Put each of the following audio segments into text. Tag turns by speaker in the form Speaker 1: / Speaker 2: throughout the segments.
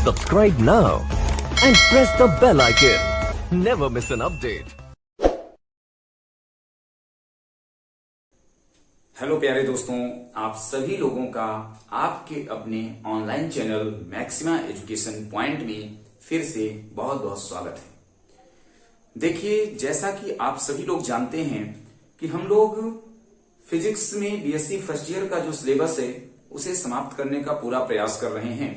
Speaker 1: Subscribe now and press the bell icon. Never miss an update.
Speaker 2: Hello प्यारे दोस्तों, आप सभी लोगों का आपके अपने online channel maxima education point में फिर से बहुत बहुत स्वागत है। देखिए, जैसा कि आप सभी लोग जानते हैं कि हम लोग फिजिक्स में बीएससी फर्स्ट ईयर का जो सिलेबस है उसे समाप्त करने का पूरा प्रयास कर रहे हैं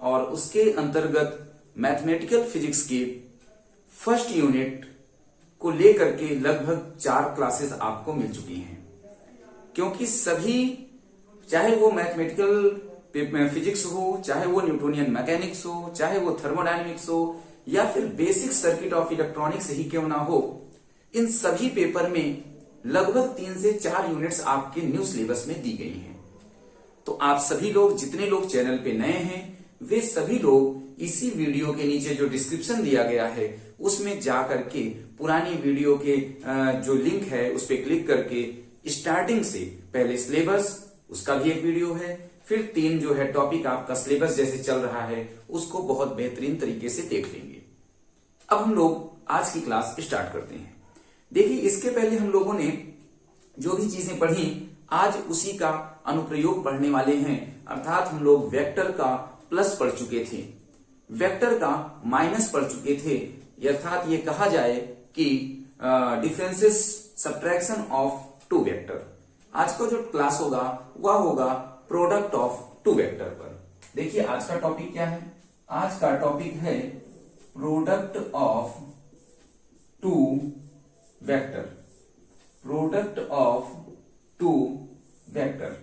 Speaker 2: और उसके अंतर्गत मैथमेटिकल फिजिक्स के फर्स्ट यूनिट को लेकर के लगभग 4 क्लासेस आपको मिल चुकी हैं। क्योंकि सभी, चाहे वो मैथमेटिकल फिजिक्स हो, चाहे वो न्यूटोनियन मैकेनिक्स हो, चाहे वो थर्मोडायनेमिक्स हो या फिर बेसिक सर्किट ऑफ इलेक्ट्रॉनिक्स ही क्यों ना हो, इन सभी पेपर में लगभग 3 से 4 यूनिट्स आपके न्यू सिलेबस में दी गई हैं। तो आप सभी लोग, जितने लोग चैनल पे नए हैं, वे सभी लोग इसी वीडियो के नीचे जो डिस्क्रिप्शन दिया गया है उसमें जाकर के पुरानी वीडियो के जो लिंक है उस पर क्लिक करके स्टार्टिंग से पहले सिलेबस, उसका भी एक वीडियो है, फिर 3 जो है टॉपिक आपका सिलेबस जैसे चल रहा है उसको बहुत बेहतरीन तरीके से देख लेंगे। अब हम लोग आज की क्लास स्टार्ट करते हैं। देखिए, इसके पहले हम लोगों ने जो भी चीजें पढ़ी आज उसी का अनुप्रयोग पढ़ने वाले हैं। अर्थात हम लोग वेक्टर का प्लस पढ़ चुके थे, वेक्टर का माइनस पढ़ चुके थे, अर्थात ये कहा जाए कि डिफरेंसेस सब्ट्रैक्शन ऑफ 2 वेक्टर। आज का जो क्लास होगा वह होगा प्रोडक्ट ऑफ 2 वेक्टर पर। देखिए, आज का टॉपिक क्या है? आज का टॉपिक है product of 2 vector. Product of 2 vector.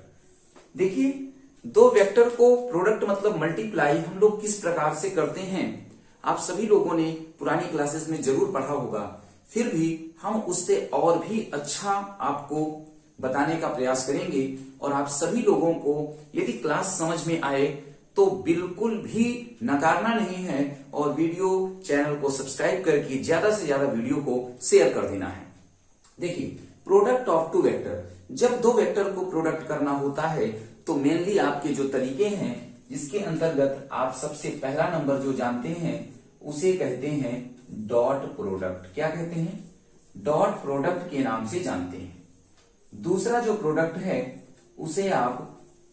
Speaker 2: देखिए, 2 वेक्टर को प्रोडक्ट मतलब मल्टीप्लाई हम लोग किस प्रकार से करते हैं आप सभी लोगों ने पुरानी क्लासेस में जरूर पढ़ा होगा। फिर भी हम उससे और भी अच्छा आपको बताने का प्रयास करेंगे और आप सभी लोगों को यदि क्लास समझ में आए तो बिल्कुल भी नकारना नहीं है और वीडियो चैनल को सब्सक्राइब करके ज्यादा से ज्यादा वीडियो को शेयर कर देना है। देखिए, प्रोडक्ट ऑफ 2 वेक्टर, जब 2 वेक्टर को प्रोडक्ट करना होता है तो मेनली आपके जो तरीके हैं जिसके अंतर्गत आप सबसे पहला नंबर जो जानते हैं उसे कहते हैं डॉट प्रोडक्ट। क्या कहते हैं? डॉट प्रोडक्ट के नाम से जानते हैं। दूसरा जो प्रोडक्ट है उसे आप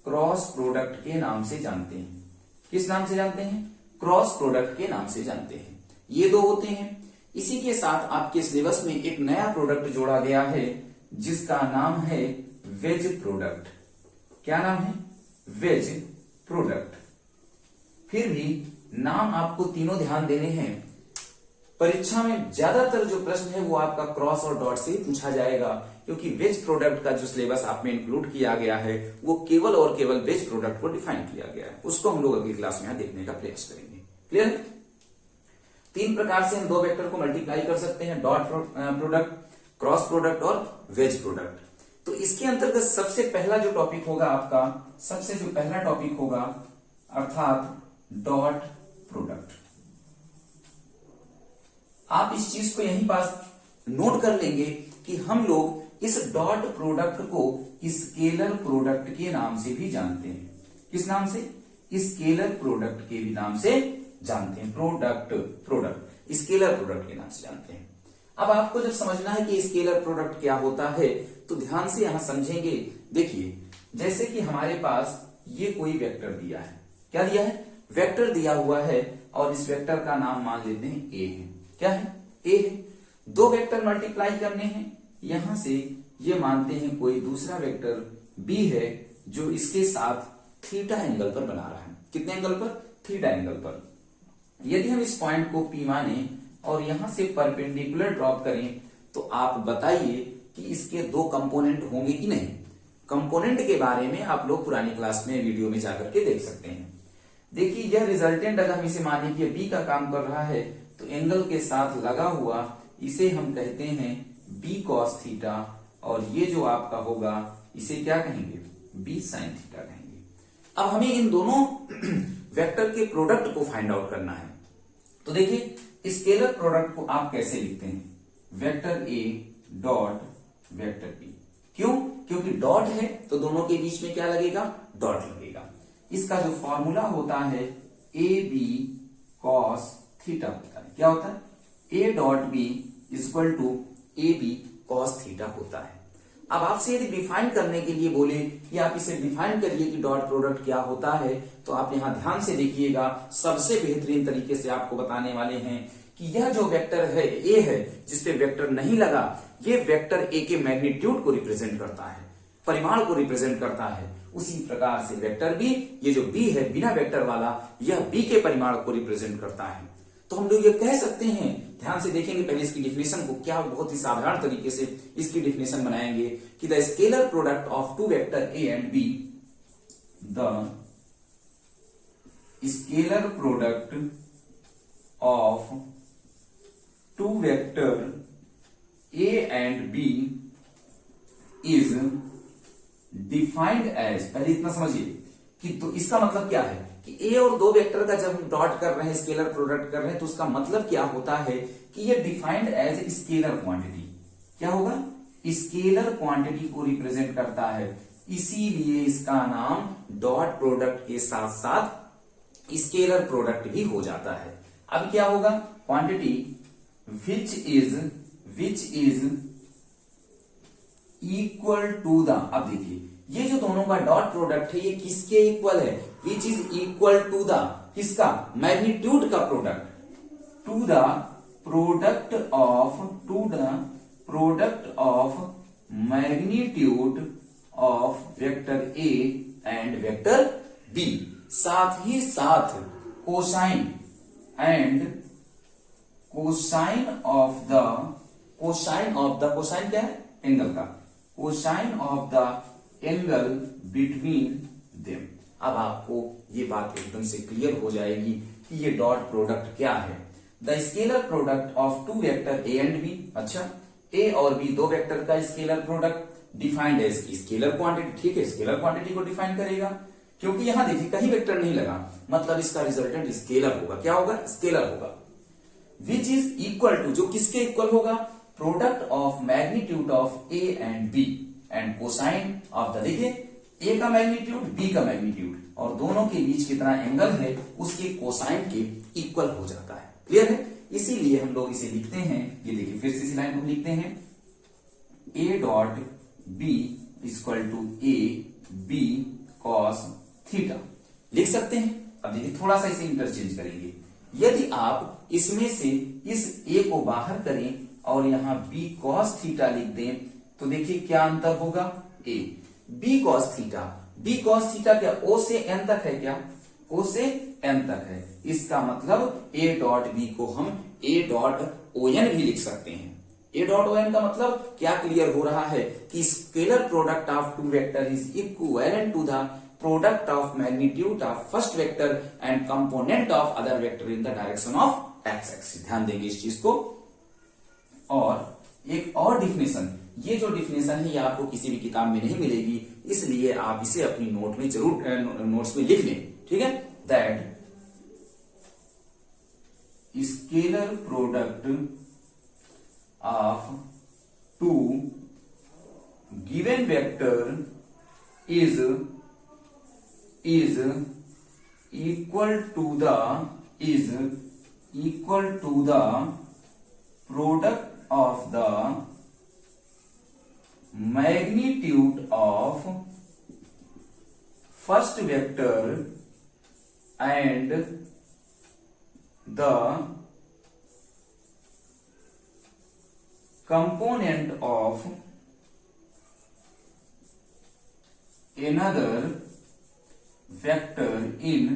Speaker 2: क्रॉस प्रोडक्ट के नाम से जानते हैं। किस नाम से जानते हैं? क्रॉस प्रोडक्ट के नाम से जानते हैं। ये 2 होते हैं। इसी के साथ आपके सिलेबस में एक नया प्रोडक्ट जोड़ा गया है जिसका नाम है वेज प्रोडक्ट। क्या नाम है? Wedge product. फिर भी नाम आपको तीनों ध्यान देने हैं। परीक्षा में ज्यादातर जो प्रश्न है वो आपका क्रॉस और डॉट से पूछा जाएगा, क्योंकि वेज प्रोडक्ट का जो सिलेबस आप में इंक्लूड किया गया है वो केवल और केवल वेज प्रोडक्ट को डिफाइन किया गया है। उसको हम लोग अगली क्लास में यहां देखने का प्रयास करेंगे। क्लियर है? 3 प्रकार से हम 2 वेक्टर को मल्टीप्लाई कर सकते हैं, डॉट प्रोडक्ट, क्रॉस प्रोडक्ट और वेज प्रोडक्ट। तो इसके अंतर्गत सबसे पहला जो टॉपिक होगा आपका, सबसे जो पहला टॉपिक होगा अर्थात डॉट प्रोडक्ट। आप इस चीज को यहीं पास नोट कर लेंगे कि हम लोग इस डॉट प्रोडक्ट को स्केलर प्रोडक्ट के नाम से भी जानते हैं। किस नाम से? स्केलर प्रोडक्ट के भी नाम से जानते हैं। प्रोडक्ट स्केलर प्रोडक्ट के नाम से जानते हैं। अब आपको जब समझना है कि स्केलर प्रोडक्ट क्या होता है तो ध्यान से यहां समझेंगे। देखिए, जैसे कि हमारे पास ये कोई वेक्टर दिया है। क्या दिया है? वेक्टर दिया हुआ है और इस वेक्टर का नाम मान लेते हैं ए है। क्या है? ए है। 2 वेक्टर मल्टीप्लाई करने हैं। यहां से ये मानते हैं कोई दूसरा वेक्टर बी है जो इसके साथ थीटा एंगल पर बना रहा है। कितने एंगल पर? थीटा एंगल पर। यदि हम इस पॉइंट को पी माने और यहां से परपेंडिकुलर ड्रॉप करें तो आप बताइए कि इसके 2 कंपोनेंट होंगे कि नहीं। कंपोनेंट के बारे में आप लोग पुरानी क्लास में वीडियो में जाकर के देख सकते हैं। देखिए, यह रिजल्टेंट अगर हम इसे माने कि बी का काम कर रहा है तो एंगल के साथ लगा हुआ इसे हम कहते हैं बी कॉस थीटा और ये जो आपका होगा इसे क्या कहेंगे? बी साइन थीटा कहेंगे। अब हमें इन दोनों वेक्टर के प्रोडक्ट को फाइंड आउट करना है। तो देखिए, स्केलर प्रोडक्ट को आप कैसे लिखते हैं? Vector A dot vector B. क्यों? क्योंकि डॉट है तो दोनों के बीच में क्या लगेगा? डॉट लगेगा। इसका जो फॉर्मूला होता है ए बी कॉस थीटा होता है। क्या होता है? A dot B equal to A B cos theta होता है। अब आपसे यदि डिफाइन करने के लिए बोले कि आप इसे डिफाइन करिए कि डॉट प्रोडक्ट क्या होता है, तो आप यहां ध्यान से देखिएगा, सबसे बेहतरीन तरीके से आपको बताने वाले हैं कि यह जो वेक्टर है ए है, जिसपे वेक्टर नहीं लगा, ये वेक्टर ए के मैग्नीट्यूड को रिप्रेजेंट करता है, परिमाण को रिप्रेजेंट करता है। उसी प्रकार से वेक्टर बी, ये जो बी है बिना वेक्टर वाला, यह बी के परिमाण को रिप्रेजेंट करता है। तो हम लोग ये कह सकते हैं, ध्यान से देखेंगे पहले इसकी डिफिनेशन को, क्या बहुत ही साधारण तरीके से इसकी डिफिनेशन बनाएंगे कि the scalar product of two vector A and B, the scalar product of two vector A and B is defined as, पहले इतना समझिए कि तो इसका मतलब क्या है कि ए और दो वेक्टर का जब हम डॉट कर रहे हैं, स्केलर प्रोडक्ट कर रहे हैं, तो उसका मतलब क्या होता है कि ये डिफाइंड एज स्केलर क्वांटिटी। क्या होगा? स्केलर क्वांटिटी को रिप्रेजेंट करता है, इसीलिए इसका नाम डॉट प्रोडक्ट के साथ साथ स्केलर प्रोडक्ट भी हो जाता है। अब क्या होगा? Quantity which is equal to the, अब देखिए ये जो दोनों का डॉट प्रोडक्ट है, ये किसके इक्वल है? Which is equal to the, किसका? मैग्नीट्यूड का product, to the product of magnitude of vector A and vector B. साथ ही साथ कोसाइन क्या है? एंगल का, cosine of the angle between them. अब आपको ये बात एकदम से क्लियर हो जाएगी कि ये डॉट प्रोडक्ट क्या है। The scalar product of two vector A and B, अच्छा ए और बी दो वेक्टर का scalar product defined as scalar quantity. ठीक है, स्केलर क्वांटिटी को डिफाइन करेगा, क्योंकि यहां देखिए कहीं वेक्टर नहीं लगा, मतलब इसका रिजल्टेंट स्केलर होगा। क्या होगा? स्केलर होगा। विच इज इक्वल टू, जो किसके इक्वल होगा? Product of magnitude of A and B and cosine of the, देखिए ए का मैग्नीट्यूड, बी का मैग्नीट्यूड, और दोनों के बीच कितना एंगल है उसके कोसाइन के इक्वल हो जाता है। क्लियर है? इसीलिए हम लोग इसे लिखते हैं, ये देखिए फिर से इस लाइन को लिखते हैं, A dot B equal to A B cos theta लिख सकते हैं। अब देखिए थोड़ा सा इसे इंटरचेंज करेंगे। यदि आप इसमें से इस ए को बाहर करें और यहां बी कॉस थीटा लिख दें, तो देखिए क्या अंतर होगा? ए बी कॉस थीटा क्या ओ से एन तक है? क्या ओ से एन तक है? इसका मतलब ए डॉट बी को हम ए डॉट ओ एन भी लिख सकते हैं। ए डॉट ओ एन का मतलब क्या क्लियर हो रहा है कि scalar product of two vector is equivalent to the product of magnitude of first vector and component of other vector in the direction of X axis. ध्यान देंगे इस चीज को। और एक और डिफिनेशन, ये जो डिफिनेशन है ये आपको किसी भी किताब में नहीं मिलेगी, इसलिए आप इसे अपनी नोट में जरूर नोट्स में लिख लें। ठीक है? That scalar product of two given vector is equal to the product of the magnitude of first vector and the component of another vector in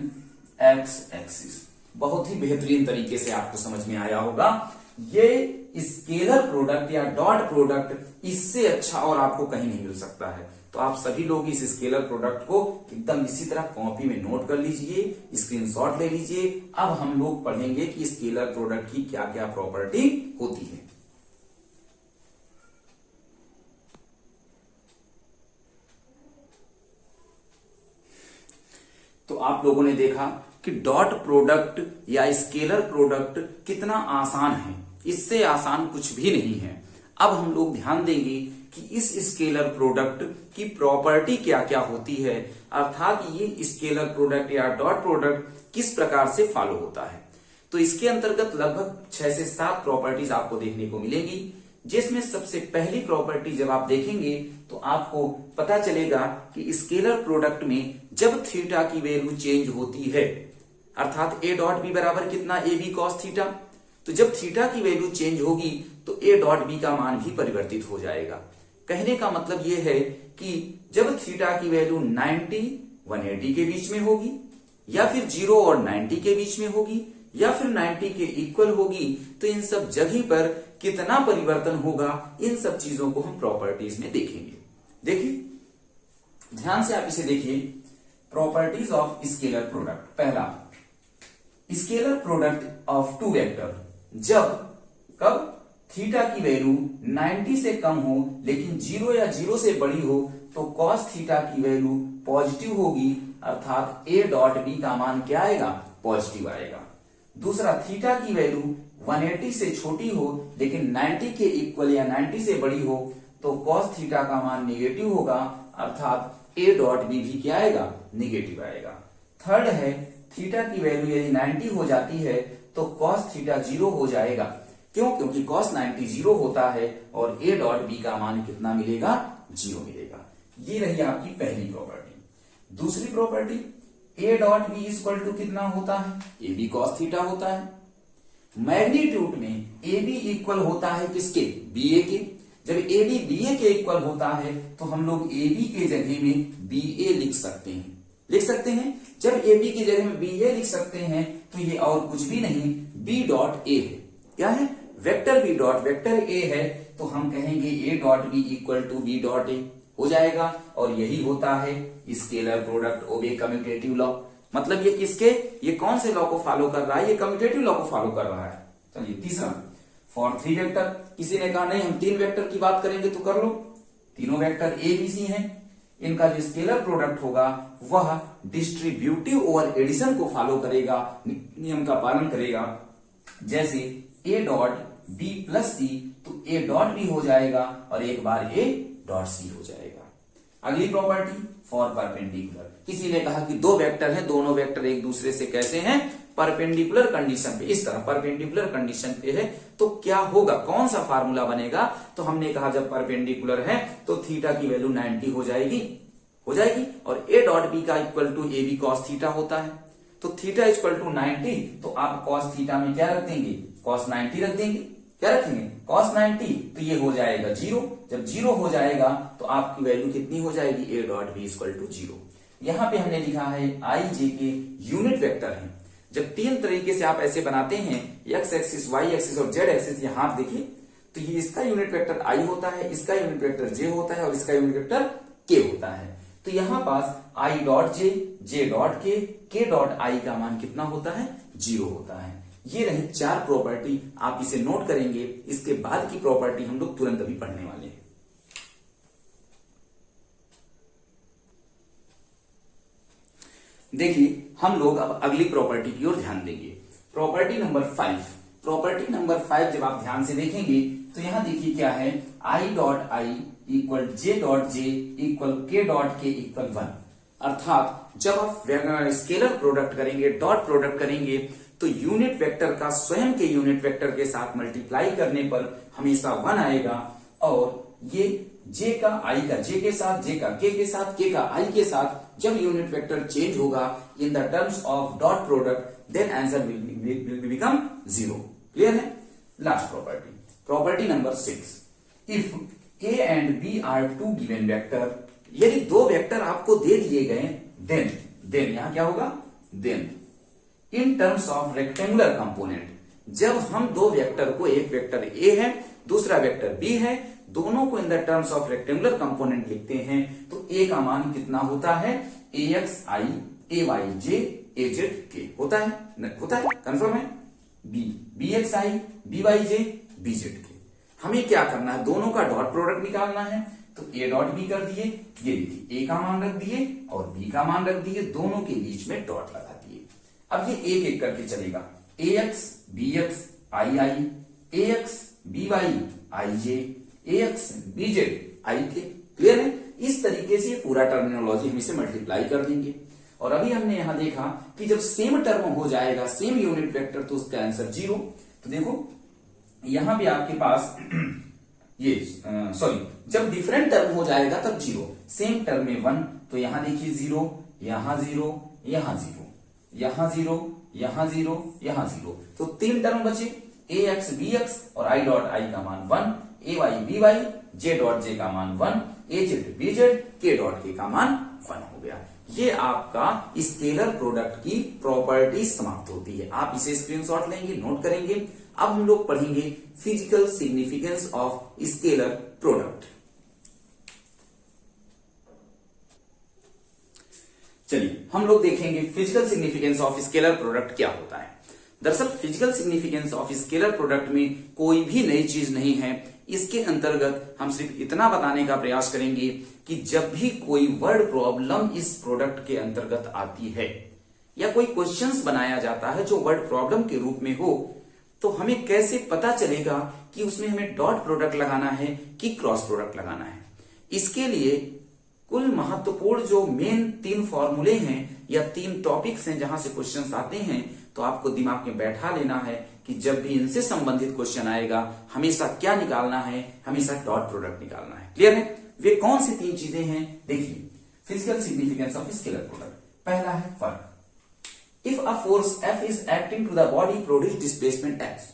Speaker 2: x axis। बहुत ही बेहतरीन तरीके से आपको समझ में आया होगा। ये स्केलर प्रोडक्ट या डॉट प्रोडक्ट इससे अच्छा और आपको कहीं नहीं मिल सकता है। तो आप सभी लोग इस स्केलर प्रोडक्ट को एकदम इसी तरह कॉपी में नोट कर लीजिए, स्क्रीनशॉट ले लीजिए। अब हम लोग पढ़ेंगे कि स्केलर प्रोडक्ट की क्या क्या प्रॉपर्टी होती है। तो आप लोगों ने देखा कि डॉट प्रोडक्ट या स्केलर प्रोडक्ट कितना आसान है, इससे आसान कुछ भी नहीं है। अब हम लोग ध्यान देंगे कि इस स्केलर प्रोडक्ट की प्रॉपर्टी क्या क्या होती है, अर्थात ये स्केलर प्रोडक्ट या डॉट प्रोडक्ट किस प्रकार से फॉलो होता है। तो इसके अंतर्गत लगभग 6 से 7 प्रॉपर्टीज आपको देखने को मिलेगी, जिसमें सबसे पहली प्रॉपर्टी जब आप देखेंगे तो आपको पता चलेगा कि स्केलर प्रोडक्ट में जब थीटा की वैल्यू चेंज होती है, अर्थात ए डॉट बी बराबर कितना, ए बी कॉस थीटा, तो जब थीटा की वैल्यू चेंज होगी तो ए डॉट बी का मान भी परिवर्तित हो जाएगा। कहने का मतलब यह है कि जब थीटा की वैल्यू 90 180 के बीच में होगी, या फिर 0 और 90 के बीच में होगी, या फिर 90 के इक्वल होगी, तो इन सब जगह पर कितना परिवर्तन होगा, इन सब चीजों को हम प्रॉपर्टीज में देखेंगे। देखिए ध्यान से आप इसे देखिए, प्रॉपर्टीज ऑफ स्केलर प्रोडक्ट। पहला, scalar product of two vector जब कब थीटा की वैल्यू 90 से कम हो लेकिन 0 या 0 से बड़ी हो तो कॉस थीटा की वैल्यू पॉजिटिव होगी, अर्थात ए डॉट बी का मान क्या आएगा, पॉजिटिव आएगा। दूसरा, थीटा की वैल्यू 180 से छोटी हो लेकिन 90 के इक्वल या 90 से बड़ी हो तो कॉस थीटा का मान नेगेटिव होगा, अर्थात ए डॉट बी भी क्या आएगा, नेगेटिव आएगा। थर्ड है, थीटा की वैल्यू यदि 90 हो जाती है तो कॉस थीटा 0 हो जाएगा। क्यों? क्योंकि कॉस 90 0 होता है और ए डॉट बी का मान कितना मिलेगा, 0 मिलेगा। ये रही आपकी पहली प्रॉपर्टी। दूसरी property, A dot B equal to कितना होता है, ए बी कॉस थीटा होता है। मैग्नीट्यूड में ए बी इक्वल होता है किसके, बी ए के। जब ए बी बी ए के इक्वल होता है तो हम लोग ए बी के जगह में बी ए लिख सकते हैं, लिख सकते हैं। जब ए बी की जगह में बी ए लिख सकते हैं तो ये और कुछ भी नहीं, बी डॉट ए है। क्या है, vector B dot vector A है, तो हम कहेंगे A dot B equal to B dot A हो जाएगा। और यही होता है scalar product obey commutative law. मतलब ये किसके, ये कौन से लॉ को फॉलो कर रहा है, ये कम्यूटेटिव लॉ को फॉलो कर रहा है। चलिए तीसरा, फॉर 3 वेक्टर, किसी ने कहा नहीं हम 3 वेक्टर की बात करेंगे तो कर लो। तीनों वेक्टर ए बी सी हैं, इनका जो स्केलर प्रोडक्ट होगा वह डिस्ट्रीब्यूटिव ओवर एडिशन को फॉलो करेगा, नियम का पालन करेगा। जैसे ए डॉट बी प्लस सी, तो ए डॉट बी हो जाएगा और एक बार ए डॉट सी हो जाएगा। अगली प्रॉपर्टी, फॉर परपेंडिकुलर, किसी ने कहा कि 2 वेक्टर हैं, दोनों वेक्टर एक दूसरे से कैसे हैं, परपेंडिकुलर कंडीशन पे, इस तरह परपेंडिकुलर कंडीशन पे है, तो क्या होगा, कौन सा फार्मूला बनेगा। तो हमने कहा जब परपेंडिकुलर है तो थीटा की वैल्यू 90 हो जाएगी और ए डॉट बी का equal to A B cos theta होता है। तो थीटा इक्वल टू 90, तो आप कॉस थीटा में क्या रख देंगे, कॉस 90 रख देंगे। क्या रखेंगे, कॉस 90, तो ये हो जाएगा 0। जब 0 हो जाएगा तो आपकी वैल्यू कितनी हो जाएगी, A dot B equal to 0। यहां पे हमने लिखा है आई जे के यूनिट वेक्टर है। जब 3 तरीके से आप ऐसे बनाते हैं, एक्स एक्सिस, वाई एक्सिस और जेड एक्सिस, यहां देखिए तो ये इसका यूनिट वेक्टर आई होता है, इसका यूनिट वेक्टर जे होता है और इसका यूनिट वेक्टर के होता है। तो यहां पास आई डॉट जे डॉट के डॉट आई का मान कितना होता है, 0 होता है। ये रही 4 प्रॉपर्टी, आप इसे नोट करेंगे। इसके बाद की प्रॉपर्टी हम लोग तुरंत अभी पढ़ने वाले हैं। देखिए हम लोग अब अगली प्रॉपर्टी की ओर ध्यान देंगे। Property number 5। प्रॉपर्टी नंबर 5 जब आप ध्यान से देखेंगे तो यहां देखिए क्या है, I dot I equal J dot J equal के डॉट के इक्वल 1। अर्थात जब आप स्केलर प्रोडक्ट करेंगे, डॉट प्रोडक्ट करेंगे, तो यूनिट वेक्टर का स्वयं के यूनिट वेक्टर के साथ मल्टीप्लाई करने पर हमेशा 1 आएगा। और ये जे का आई का जे के साथ, जे का के साथ, के का आई के साथ जब यूनिट वेक्टर चेंज होगा in the terms of dot product, then answer will become 0। Clear है। Last property, property number 6। If A and B are 2 given vector, यदि 2 वेक्टर आपको दे दिए गए, देन यहां क्या होगा, then in terms of rectangular component, जब हम 2 वेक्टर को, एक वेक्टर ए है दूसरा वेक्टर बी है, दोनों को in the terms of rectangular component लिखते हैं तो ए का मान कितना होता है, A X I A Y J A Z के होता है कंफर्म है। B X I B Y J B Z के। हमें क्या करना है, दोनों का डॉट प्रोडक्ट निकालना है। तो ए डॉट बी कर दिए, ये देखिए ए का मान रख दिए और बी का मान रख दिए, दोनों के बीच में डॉट लगा दिए। अब ये एक एक करके चलेगा, A X B X I I, A X B Y I J, A X B Z I थे। क्लियर है? इस तरीके से पूरा टर्मिनोलॉजी हम इसे मल्टीप्लाई कर देंगे। और अभी हमने यहां देखा कि जब सेम टर्म हो जाएगा, सेम यूनिट वेक्टर, तो उसका आंसर 0। तो देखो यहां भी आपके पास ये जब डिफरेंट टर्म हो जाएगा तब 0, सेम टर्म में 1, तो यहां देखिए 0, यहां 0, यहां 0, यहां 0, यहां 0, यहां 0, तो 3 टर्म बचे, ax bx और i डॉट i का मान 1, ay by j dot j का मान 1, az bz k dot k का मान 1 हो गया। ये आपका स्केलर प्रोडक्ट की प्रॉपर्टी समाप्त होती है। आप इसे स्क्रीनशॉट लेंगे, नोट करेंगे। अब हम लोग पढ़ेंगे physical significance of scalar product. चलिए हम लोग देखेंगे physical significance of scalar product क्या होता है। दरअसल physical significance of scalar product में कोई भी नई चीज नहीं है। इसके अंतर्गत हम सिर्फ इतना बताने का प्रयास करेंगे कि जब भी कोई वर्ड प्रॉब्लम इस प्रोडक्ट के अंतर्गत आती है या कोई क्वेश्चंस बनाया जाता है जो वर्ड प्रॉब्लम के रूप में हो, तो हमें कैसे पता चलेगा कि उसमें हमें डॉट प्रोडक्ट लगाना है कि क्रॉस प्रोडक्ट लगाना है। इसके लिए कुल महत्वपूर्ण जो मेन 3 फॉर्मूले हैं या 3 टॉपिक्स हैं जहां से क्वेश्चंस आते हैं, तो आपको दिमाग में बैठा लेना है कि जब भी इनसे संबंधित क्वेश्चन आएगा हमेशा क्या निकालना है, हमेशा डॉट प्रोडक्ट निकालना है। क्लियर है? वे कौन सी 3 चीजें हैं? देखिए physical significance of scalar product. पहला है फर्क। If a force F is acting to the body produce displacement X।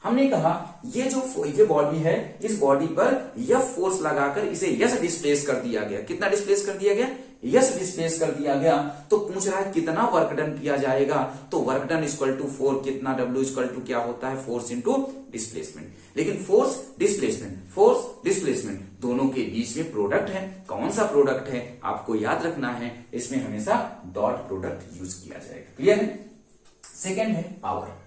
Speaker 2: हमने कहा ये बॉडी है, इस बॉडी पर F फोर्स लगाकर इसे S डिस्प्लेस कर दिया गया। कितना डिस्प्लेस कर दिया गया? S डिस्प्लेस कर दिया गया। तो पूछ रहा है कितना वर्क डन किया जाएगा, तो वर्क डन इक्वल टू 4, कितना W इक्वल टू क्या होता है? Force into displacement. लेकिन फोर्स डिस्प्लेसमेंट दोनों के बीच में प्रोडक्ट है। कौन सा प्रोडक्ट है आपको याद रखना है, इसमें हमेशा डॉट प्रोडक्ट यूज किया जाएगा। क्लियर है? सेकेंड है पावर।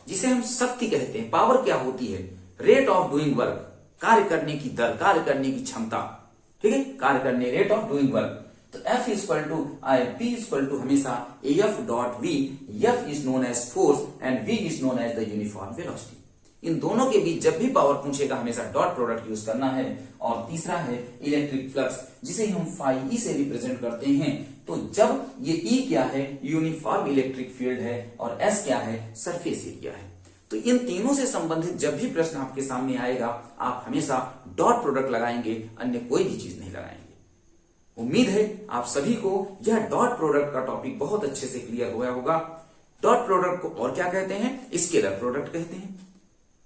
Speaker 2: जिसे हम शक्ति कहते हैं। पावर क्या होती है? रेट ऑफ डूइंग वर्क, कार्य करने की दर, कार्य करने की क्षमता। ठीक है? कार्य करने, रेट ऑफ डूइंग वर्क। तो F equal to P equal to हमेशा AF dot V। F is known as force and V is known as the uniform velocity. इन दोनों के बीच जब भी पावर पूछेगा हमेशा डॉट प्रोडक्ट यूज करना है। और तीसरा है इलेक्ट्रिक फ्लक्स, जिसे हम फाई E से रिप्रेजेंट करते हैं। तो जब ये E क्या है? यूनिफॉर्म इलेक्ट्रिक फील्ड है, और S क्या है? सरफेस एरिया है। तो इन तीनों से संबंधित जब भी प्रश्न आपके सामने आएगा आप हमेशा डॉट प्रोडक्ट लगाएंगे, अन्य कोई भी चीज नहीं लगाएंगे। उम्मीद है आप सभी को यह डॉट प्रोडक्ट का टॉपिक बहुत अच्छे से क्लियर हुआ होगा। डॉट प्रोडक्ट को और क्या कहते हैं? स्केलर प्रोडक्ट कहते हैं।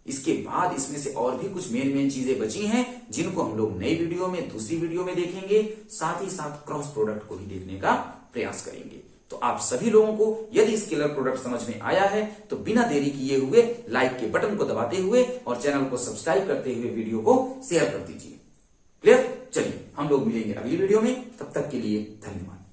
Speaker 2: इसके बाद इसमें से और भी कुछ मेन चीजें बची हैं जिनको हम लोग नई वीडियो में, दूसरी वीडियो में देखेंगे। साथ ही साथ क्रॉस प्रोडक्ट को भी देखने का प्रयास करेंगे। तो आप सभी लोगों को यदि स्केलर प्रोडक्ट समझ में आया है तो बिना देरी किए हुए लाइक के बटन को दबाते हुए और चैनल को सब्सक्राइब करते हुए वीडियो को शेयर कर दीजिए। क्लियर? चलिए हम लोग मिलेंगे अगली वीडियो में, तब तक के लिए धन्यवाद।